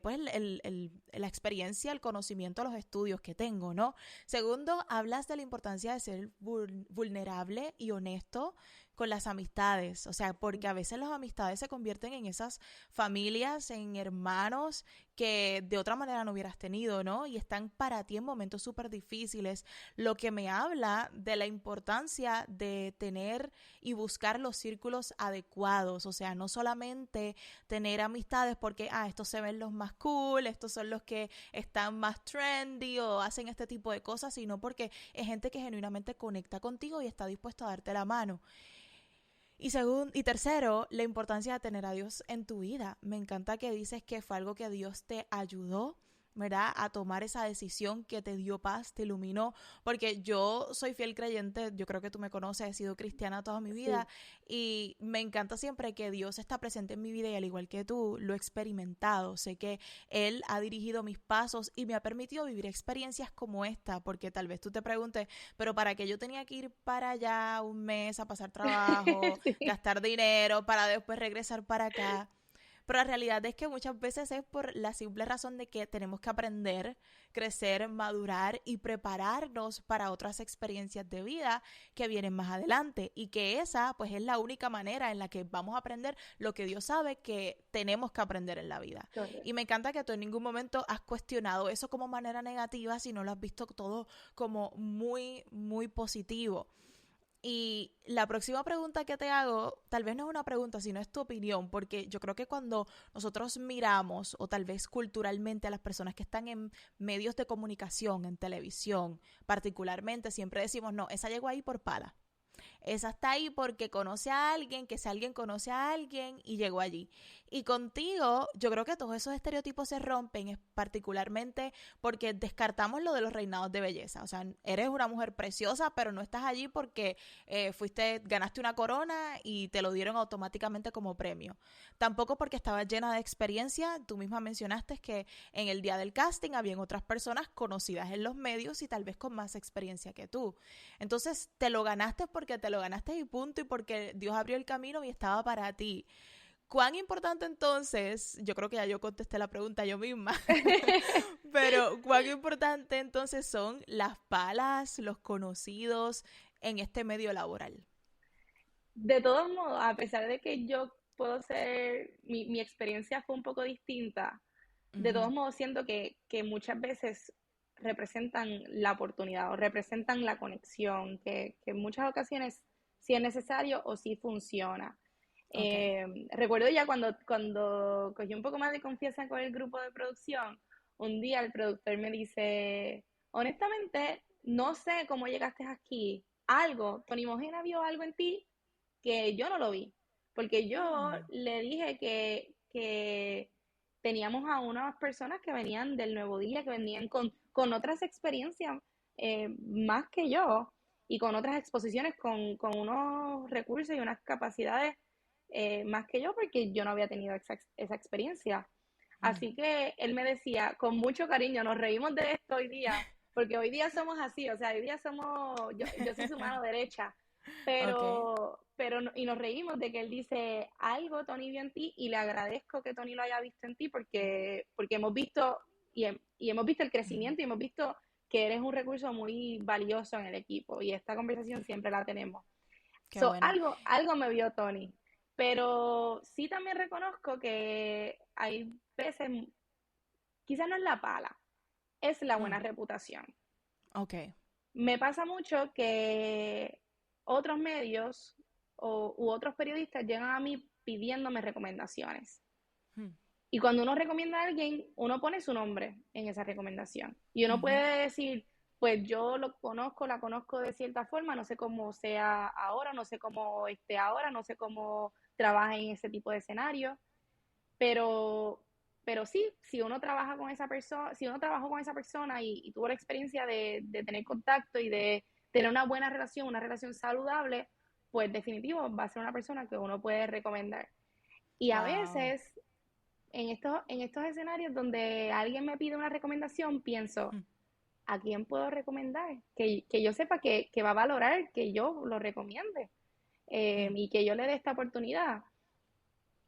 pues la experiencia, el conocimiento, los estudios que tengo, ¿no? Segundo, hablas de la importancia de ser vulnerable y honesto con las amistades, o sea, porque a veces las amistades se convierten en esas familias, en hermanos que de otra manera no hubieras tenido, ¿no? Y están para ti en momentos súper difíciles, lo que me habla de la importancia de tener y buscar los círculos adecuados, o sea, no solamente tener amistades porque, estos se ven los más cool, estos son los que están más trendy o hacen este tipo de cosas, sino porque es gente que genuinamente conecta contigo y está dispuesto a darte la mano. Y tercero, la importancia de tener a Dios en tu vida. Me encanta que dices que fue algo que Dios te ayudó, ¿verdad? A tomar esa decisión, que te dio paz, te iluminó, porque yo soy fiel creyente, yo creo que tú me conoces, he sido cristiana toda mi vida, Sí, y me encanta siempre que Dios está presente en mi vida, y al igual que tú, lo he experimentado. Sé que Él ha dirigido mis pasos y me ha permitido vivir experiencias como esta, porque tal vez tú te preguntes, pero ¿para qué yo tenía que ir para allá un mes a pasar trabajo, sí, gastar dinero para después regresar para acá? Pero la realidad es que muchas veces es por la simple razón de que tenemos que aprender, crecer, madurar y prepararnos para otras experiencias de vida que vienen más adelante, y que esa pues es la única manera en la que vamos a aprender lo que Dios sabe que tenemos que aprender en la vida. Y me correcto. encanta que tú en ningún momento has cuestionado eso como manera negativa, sino lo has visto todo como muy, muy positivo. Y la próxima pregunta que te hago, tal vez no es una pregunta, sino es tu opinión, porque yo creo que cuando nosotros miramos, o tal vez culturalmente, a las personas que están en medios de comunicación, en televisión, particularmente, siempre decimos, no, esa llegó ahí por pala. Esa está ahí porque conoce a alguien, que ese alguien conoce a alguien y llegó allí. Y contigo, yo creo que todos esos estereotipos se rompen, es particularmente porque descartamos lo de los reinados de belleza. O sea, eres una mujer preciosa, pero no estás allí porque ganaste una corona y te lo dieron automáticamente como premio. Tampoco porque estabas llena de experiencia. Tú misma mencionaste que en el día del casting habían otras personas conocidas en los medios y tal vez con más experiencia que tú. Entonces te lo ganaste porque te lo ganaste y punto, y porque Dios abrió el camino y estaba para ti. ¿Cuán importante entonces, yo creo que ya yo contesté la pregunta yo misma, pero cuán importante entonces son las palas, los conocidos en este medio laboral? De todos modos, a pesar de que yo puedo ser, mi experiencia fue un poco distinta, de todos Ujú. modos siento que muchas veces representan la oportunidad o representan la conexión, que en muchas ocasiones sí es necesario o sí funciona. Ok. Recuerdo ya cuando cogí un poco más de confianza con el grupo de producción, un día el productor me dice, honestamente, no sé cómo llegaste aquí. Algo, Tony Mojena vio algo en ti que yo no lo vi, porque yo Mm. le dije que teníamos a unas personas que venían del Nuevo Día, que venían con otras experiencias más que yo y con otras exposiciones, con unos recursos y unas capacidades más que yo, porque yo no había tenido esa experiencia. Mm. Así que él me decía, con mucho cariño, nos reímos de esto hoy día, porque hoy día somos así, o sea, hoy día somos, yo soy su mano derecha, Ok. y nos reímos de que él dice algo, Tony vio en ti, y le agradezco que Tony lo haya visto en ti, porque hemos visto, y hemos visto el Ujú. crecimiento, y hemos visto que eres un recurso muy valioso en el equipo, y esta conversación siempre la tenemos. Qué bueno. Algo me vio Tony, pero sí también reconozco que hay veces, quizás no es la pala, es la buena Mm. reputación. Ok. Me pasa mucho que otros medios u otros periodistas llegan a mí pidiéndome recomendaciones. Hmm. Y cuando uno recomienda a alguien, uno pone su nombre en esa recomendación. Y uno Ujú. puede decir, pues yo lo conozco, la conozco de cierta forma, no sé cómo sea ahora, no sé cómo esté ahora, no sé cómo trabaja en ese tipo de escenario, pero, pero sí, si uno trabaja con esa persona, si uno trabajó con esa persona y tuvo la experiencia de tener contacto y de tener una relación saludable, pues definitivo va a ser una persona que uno puede recomendar. Y a Wow. veces en estos escenarios donde alguien me pide una recomendación, pienso, Hmm. ¿a quién puedo recomendar? Que yo sepa que va a valorar que yo lo recomiende Hmm. y que yo le dé esta oportunidad.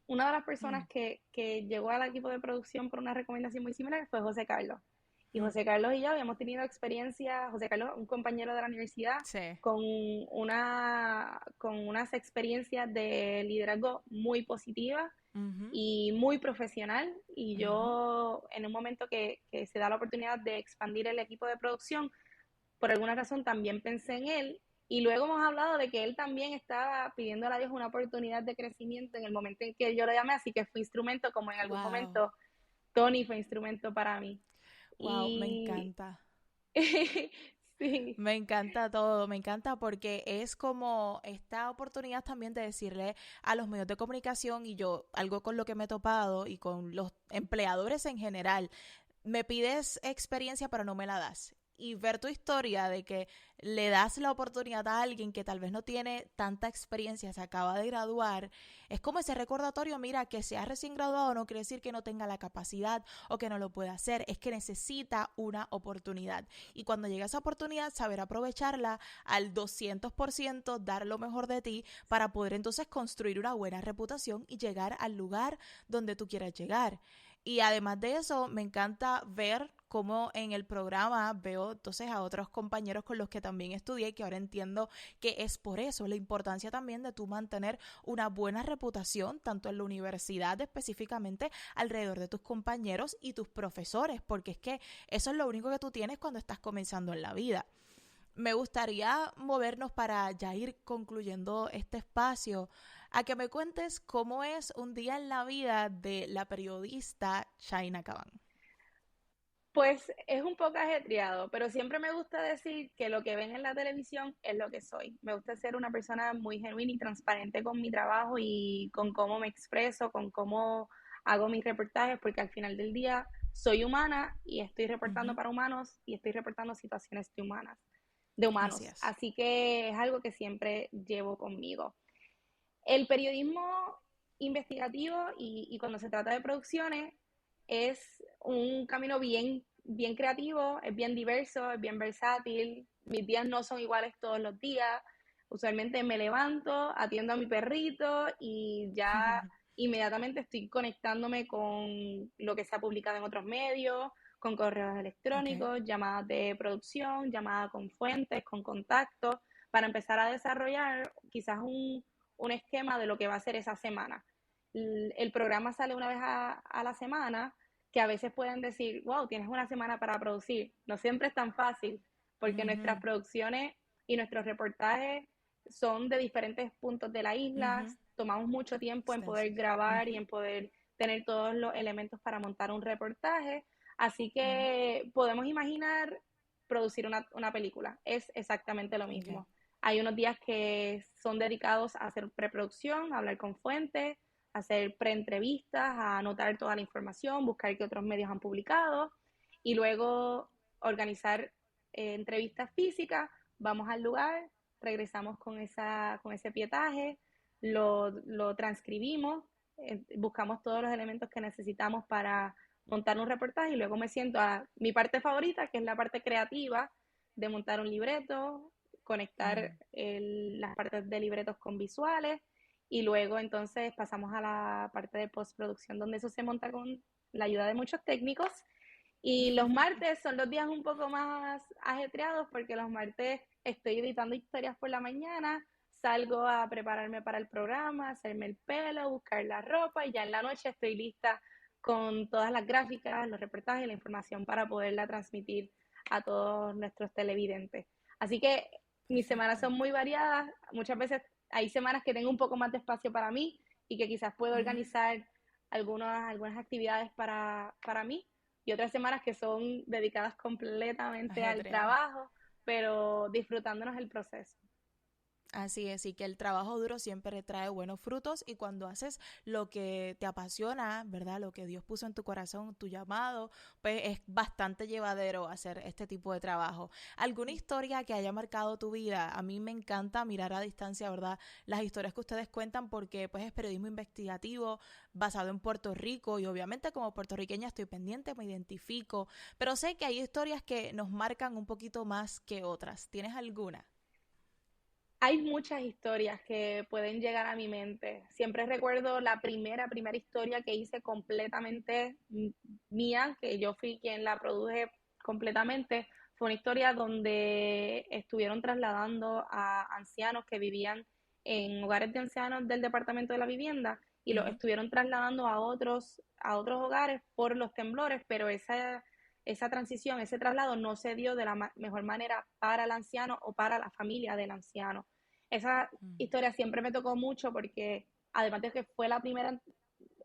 Una de las Hmm. personas que llegó al equipo de producción por una recomendación muy similar fue José Carlos. Y Hmm. José Carlos y yo habíamos tenido experiencia, José Carlos, un compañero de la universidad, Sí. con unas experiencias de liderazgo muy positivas Ujú. y muy profesional. Y Ujú. yo, en un momento que se da la oportunidad de expandir el equipo de producción, por alguna razón también pensé en él. Y luego hemos hablado de que él también estaba pidiendo a Dios una oportunidad de crecimiento en el momento en que yo lo llamé, así que fue instrumento, como en algún Wow. momento Tony fue instrumento para mí. Wow, me Y encanta. sí, Me encanta todo, me encanta porque es como esta oportunidad también de decirle a los medios de comunicación y yo, algo con lo que me he topado y con los empleadores en general, me pides experiencia pero no me la das. Y ver tu historia de que le das la oportunidad a alguien que tal vez no tiene tanta experiencia, se acaba de graduar, es como ese recordatorio, mira, que sea recién graduado no quiere decir que no tenga la capacidad o que no lo pueda hacer, es que necesita una oportunidad. Y cuando llega esa oportunidad, saber aprovecharla al 200%, dar lo mejor de ti para poder entonces construir una buena reputación y llegar al lugar donde tú quieras llegar. Y además de eso, me encanta ver cómo en el programa veo entonces a otros compañeros con los que también estudié y que ahora entiendo que es por eso la importancia también de tú mantener una buena reputación, tanto en la universidad específicamente, alrededor de tus compañeros y tus profesores, porque es que eso es lo único que tú tienes cuando estás comenzando en la vida. Me gustaría movernos para ya ir concluyendo este espacio, a que me cuentes cómo es un día en la vida de la periodista Shaina Kaban. pues es un poco ajetreado, pero siempre me gusta decir que lo que ven en la televisión es lo que soy. Me gusta ser una persona muy genuina y transparente con mi trabajo y con cómo me expreso, con cómo hago mis reportajes, porque al final del día soy humana y estoy reportando Ujú. para humanos y estoy reportando situaciones de Así humanos. es. Así que es algo que siempre llevo conmigo. El periodismo investigativo y cuando se trata de producciones es un camino bien creativo, es bien diverso, es bien versátil. Mis días no son iguales todos los días. Usualmente me levanto, atiendo a mi perrito y ya inmediatamente estoy conectándome con lo que se ha publicado en otros medios, con correos Ok. electrónicos, llamadas de producción, llamadas con fuentes, con contactos, para empezar a desarrollar quizás un esquema de lo que va a ser esa semana. El programa sale una vez a la semana, que a veces pueden decir, wow, tienes una semana para producir. No siempre es tan fácil, porque nuestras Ujú. producciones y nuestros reportajes son de diferentes puntos de la isla, Ujú. tomamos mucho tiempo en poder Extensos. grabar y Ujú. en poder tener todos los elementos para montar un reportaje, así Ujú. que podemos imaginar producir una película, es exactamente lo Ok. mismo. Hay unos días que son dedicados a hacer preproducción, a hablar con fuentes, a hacer preentrevistas, a anotar toda la información, buscar qué otros medios han publicado y luego organizar entrevistas físicas. Vamos al lugar, regresamos con ese pietaje, lo transcribimos, buscamos todos los elementos que necesitamos para montar un reportaje y luego me siento a mi parte favorita, que es la parte creativa de montar un libreto, conectar Mm. las partes de libretos con visuales y luego entonces pasamos a la parte de postproducción donde eso se monta con la ayuda de muchos técnicos. Y los martes son los días un poco más ajetreados porque los martes estoy editando historias por la mañana, salgo a prepararme para el programa, hacerme el pelo, buscar la ropa y ya en la noche estoy lista con todas las gráficas, los reportajes y la información para poderla transmitir a todos nuestros televidentes. Así que mis semanas Exacto. son muy variadas. Muchas veces hay semanas que tengo un poco más de espacio para mí y que quizás puedo Ujú. organizar algunas actividades para mí y otras semanas que son dedicadas completamente al Ajetreada. trabajo, pero disfrutándonos el proceso. Así es, y que el trabajo duro siempre trae buenos frutos y cuando haces lo que te apasiona, ¿verdad? Lo que Dios puso en tu corazón, tu llamado, pues es bastante llevadero hacer este tipo de trabajo. ¿Alguna historia que haya marcado tu vida? A mí me encanta mirar a distancia, ¿verdad? Las historias que ustedes cuentan porque pues es periodismo investigativo basado en Puerto Rico y obviamente como puertorriqueña estoy pendiente, me identifico, pero sé que hay historias que nos marcan un poquito más que otras. ¿Tienes alguna? Hay muchas historias que pueden llegar a mi mente. Siempre recuerdo la primera historia que hice completamente mía, que yo fui quien la produje completamente. Fue una historia donde estuvieron trasladando a ancianos que vivían en hogares de ancianos del Departamento de la Vivienda y los Ujú. estuvieron trasladando a otros hogares por los temblores, pero esa transición, ese traslado no se dio de la mejor manera para el anciano o para la familia del anciano. Esa historia siempre me tocó mucho porque además de que fue la primera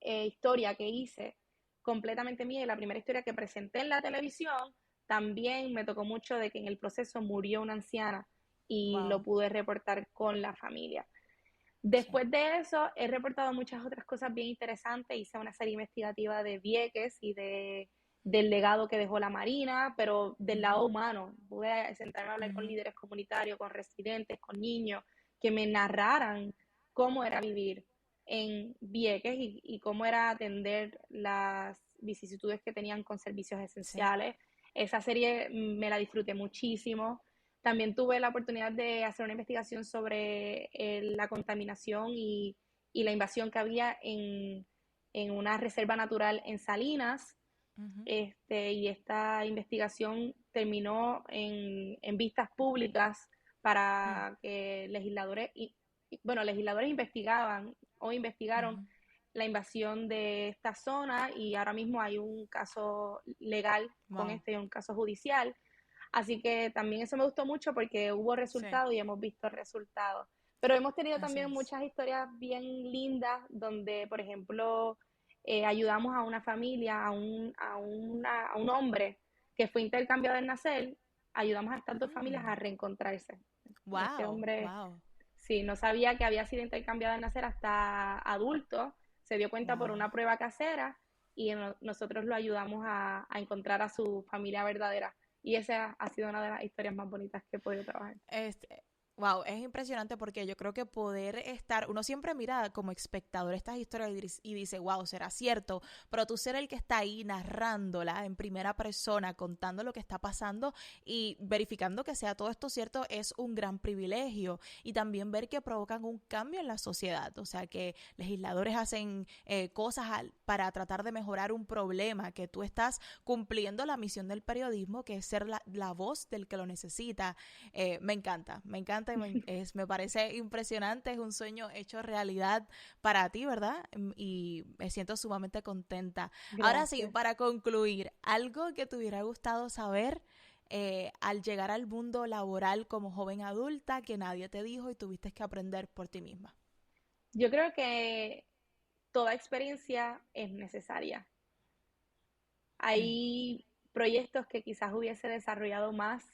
historia que hice completamente mía y la primera historia que presenté en la televisión, también me tocó mucho de que en el proceso murió una anciana y lo Wow. pude reportar con la familia. Sí. Después de eso, he reportado muchas otras cosas bien interesantes. Hice una serie investigativa de Vieques y del legado que dejó la Marina, pero del Ujú. lado humano. Pude sentarme a hablar con Ujú. líderes comunitarios, con residentes, con niños, que me narraran cómo era vivir en Vieques y cómo era atender las vicisitudes que tenían con servicios Sí. esenciales. Esa serie me la disfruté muchísimo. También tuve la oportunidad de hacer una investigación sobre la contaminación y la invasión que había en una reserva natural en Salinas. Ujú. Y esta investigación terminó en vistas públicas Mm. para que legisladores investigaban o investigaron Ujú. la invasión de esta zona y ahora mismo hay un caso legal con Wow. esto y un caso judicial. Así que también eso me gustó mucho porque hubo Sí, resultados y hemos visto resultados. Pero hemos tenido así también es. muchas historias bien lindas donde, por ejemplo, ayudamos a una familia, a un hombre que fue intercambiado al nacer, ayudamos a estas dos familias a reencontrarse. Este Wow, hombre, wow, sí, no sabía que había sido intercambiado al nacer hasta adulto, se dio cuenta por wow. una prueba casera y nosotros lo ayudamos a encontrar a su familia verdadera. Y esa ha sido una de las historias más bonitas que he podido trabajar. Este, wow, es impresionante porque yo creo que poder estar, uno siempre mira como espectador estas historias y dice, wow, será cierto, pero tú ser el que está ahí narrándola en primera persona, contando lo que está pasando y verificando que sea todo esto cierto es un gran privilegio y también ver que provocan un cambio en la sociedad, o sea, que legisladores hacen cosas para tratar de mejorar un problema, que tú estás cumpliendo la misión del periodismo, que es ser la voz del que lo necesita. Me encanta y me parece impresionante, es un sueño hecho realidad para ti, ¿verdad? Y me siento sumamente contenta. Ahora sí, Gracias. para concluir, algo que te hubiera gustado saber al llegar al mundo laboral como joven adulta que nadie te dijo y tuviste que aprender por ti misma. Yo creo que toda experiencia es necesaria. Mm. Hay proyectos que quizás hubiese desarrollado más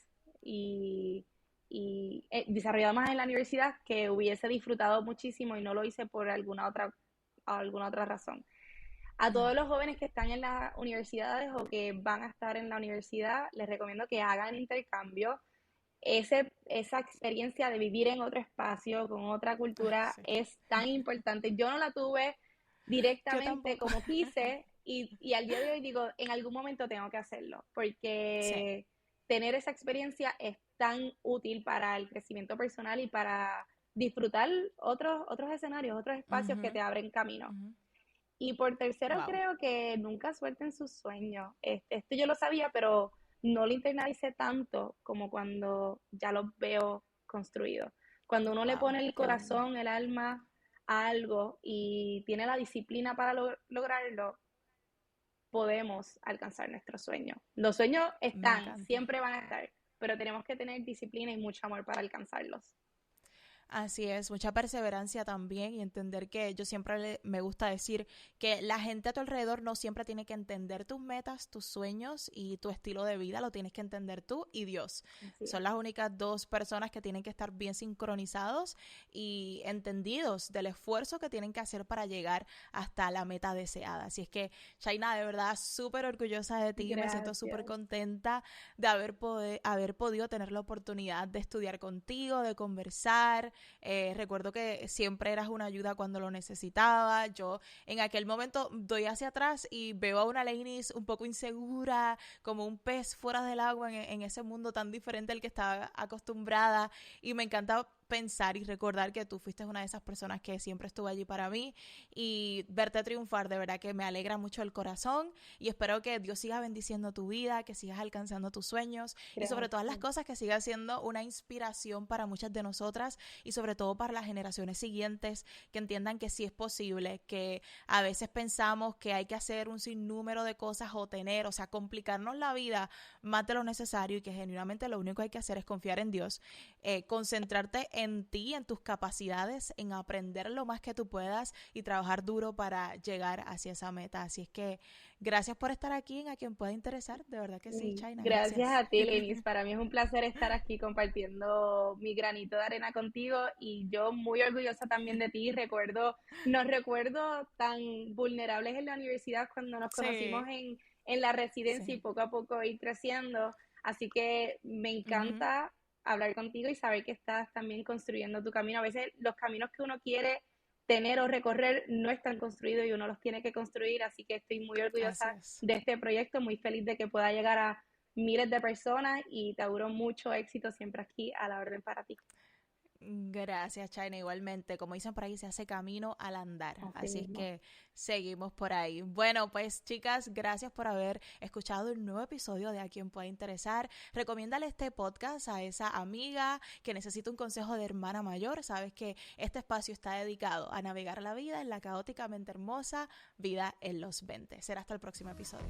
y, y desarrollado más en la universidad que hubiese disfrutado muchísimo y no lo hice por alguna otra razón. A Mm. todos los jóvenes que están en las universidades o que van a estar en la universidad, les recomiendo que hagan intercambio. Esa experiencia de vivir en otro espacio, con otra Ay, cultura, sí. es tan importante. Yo no la tuve Yo directamente tampoco. como quise y al día de hoy digo, en algún momento tengo que hacerlo, Sí. porque tener esa experiencia es tan útil para el crecimiento personal y para disfrutar otros escenarios, otros espacios que Ujú. te abren camino. Ujú. Y por tercero, Wow. creo que nunca suelten sus sueños. Esto yo lo sabía, pero no lo internalicé tanto como cuando ya lo veo construido. Cuando uno le Wow. pone el Qué lindo. corazón, el alma a algo y tiene la disciplina para lograrlo, podemos alcanzar nuestros sueños. Los sueños Me están, encanta. siempre van a estar, pero tenemos que tener disciplina y mucho amor para alcanzarlos. Así es, mucha perseverancia también y entender que yo siempre me gusta decir que la gente a tu alrededor no siempre tiene que entender tus metas, tus sueños y tu estilo de vida, lo tienes que entender tú y Dios. Son las únicas dos personas que tienen que estar bien sincronizados y entendidos del esfuerzo que tienen que hacer para llegar hasta la meta deseada. Así es que, Shaina, de verdad, súper orgullosa de ti, Gracias. Me siento súper contenta de haber podido tener la oportunidad de estudiar contigo, de conversar. Recuerdo que siempre eras una ayuda cuando lo necesitaba. Yo en aquel momento doy hacia atrás y veo a una Leinis un poco insegura, como un pez fuera del agua en ese mundo tan diferente al que estaba acostumbrada, y me encanta pensar y recordar que tú fuiste una de esas personas que siempre estuvo allí para mí, y verte triunfar de verdad que me alegra mucho el corazón, y espero que Dios siga bendiciendo tu vida, que sigas alcanzando tus sueños. Gracias. Y sobre todas las cosas que sigas siendo una inspiración para muchas de nosotras y sobre todo para las generaciones siguientes, que entiendan que sí es posible, que a veces pensamos que hay que hacer un sinnúmero de cosas o sea, complicarnos la vida más de lo necesario, y que genuinamente lo único que hay que hacer es confiar en Dios, concentrarte en ti, en tus capacidades, en aprender lo más que tú puedas y trabajar duro para llegar hacia esa meta. Así es que gracias por estar aquí en A Quien Pueda Interesar, de verdad que sí, Shaina. Gracias a ti, Leinis. Para mí es un placer estar aquí compartiendo mi granito de arena contigo, y yo muy orgullosa también de ti. Nos recuerdo tan vulnerables en la universidad cuando nos conocimos en la residencia y poco a poco ir creciendo. Así que me encanta hablar contigo y saber que estás también construyendo tu camino. A veces los caminos que uno quiere tener o recorrer no están construidos y uno los tiene que construir, así que estoy muy orgullosa de este proyecto, muy feliz de que pueda llegar a miles de personas, y te auguro mucho éxito siempre aquí a la orden para ti. Gracias, Shaina, igualmente. Como dicen por ahí, se hace camino al andar. Así es que seguimos por ahí. Bueno, pues chicas, gracias por haber escuchado el nuevo episodio de A Quien Pueda Interesar. Recomiéndale este podcast a esa amiga que necesita un consejo de hermana mayor. Sabes que este espacio está dedicado a navegar la vida en la caóticamente hermosa vida en los 20. Será hasta el próximo episodio.